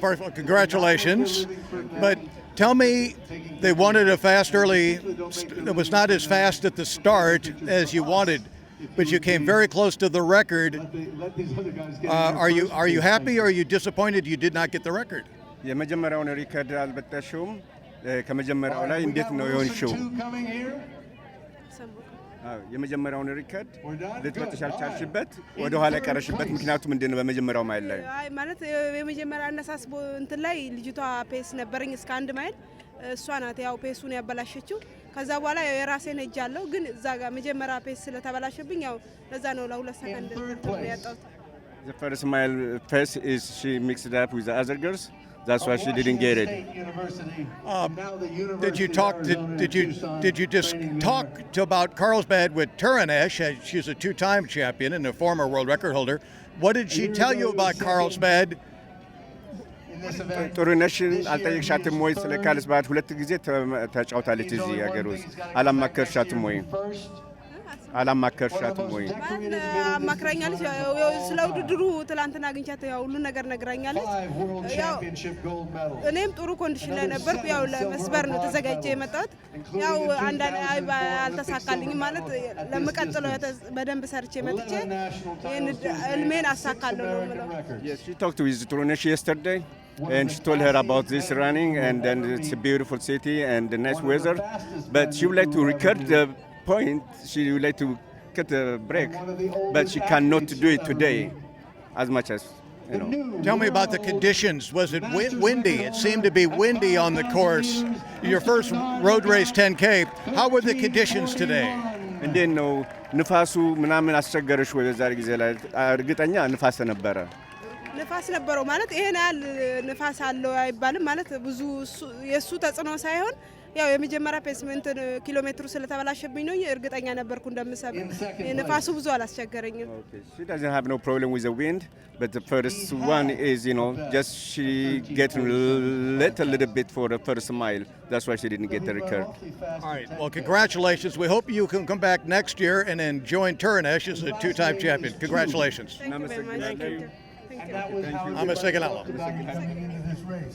first of all, congratulations. But tell me, they wanted a fast early. It was not as fast at the start as you wanted, but you came very close to the record. Are you happy or are you disappointed you did not get the record? የመጀመሪያውን ሪከርድ አልበጠሽውም። ከመጀመሪያው ላይ እንዴት ነው የሆንሽው? የመጀመሪያውን ሪከርድ ልትበጥሽ ያልቻልሽበት ወደ ኋላ የቀረሽበት ምክንያቱ ምንድን ነው? በመጀመሪያው ማይል ላይ አይ ማለት የመጀመሪያ አነሳስ እንትን ላይ ልጅቷ ፔስ ነበረኝ እስከ 1 ማይል እሷ ናት ያው ፔሱን ያበላሸችው። ከዛ በኋላ የራሴን ሄጃለሁ፣ ግን እዛ ጋር መጀመሪያ ፔስ ስለተበላሸብኝ ያው ለዛ ነው ለ2 ሰከንድ ያጣሁት። The first mile pace is she mixed up with the other girls. That's why she didn't get it. Did you just talk about Carlsbad with Turanesh? She's a 2-time champion and a former world record holder. What did she tell you about Carlsbad? ጥሩነሽን አልጠየቅሻትም ወይ? ስለ ካርልስባድ 2 ጊዜ ተጫውታለች እዚህ ሀገር ውስጥ። አላማከርሻትም ወይ? አላማከርሻትም ወይ? አማክራኛለች። ስለ ውድድሩ ትላንትና አግኝቻት ያው ሁሉ ነገር ነግራኛለች። ያው እኔም ጥሩ ኮንዲሽን ላይ ነበርኩ። ያው ለመስበር ነው ተዘጋጅቼ የመጣሁት። ያው አልተሳካልኝም ማለት ለምቀጥለው በደንብ ሰርቼ መጥቼ ይሄን እልሜን አሳካለሁ ነው የምለው። Yes, she talked with Turunesh yesterday and she told her about this running and it's a beautiful city and the nice weather, but she would like to record the point. She would like to cut a break, but she cannot do it today as much as you know. Tell me about the conditions. Was it windy? It seemed to be windy on the course. Your first road race 10K. How were the conditions today? እንዴት ነው ንፋሱ ምናምን አስቸገረሽ ወይ? በዛሬ ጊዜ ላይ እርግጠኛ ንፋስ ነበረ? ንፋስ ነበረው ማለት ይሄን ያህል ንፋስ አለው አይባልም ማለት ብዙ የሱ ተጽዕኖ ሳይሆን ያው የመጀመሪያ ፔስመንት ኪሎ ሜትሩ ስለተበላሸብኝ ነው እርግጠኛ ነበርኩ እንደምሰብር። ንፋሱ ብዙ አላስቸገረኝም። Okay, she doesn't have no problem with the wind, but the first one is, you know, just she get little bit for the first mile. That's why she didn't get the record. All right. Well, congratulations. We hope you can come back next year and then join Turanesh as a 2-time champion. Congratulations. Thank you very much. Thank you. I'm a second outlaw. Coming into this race.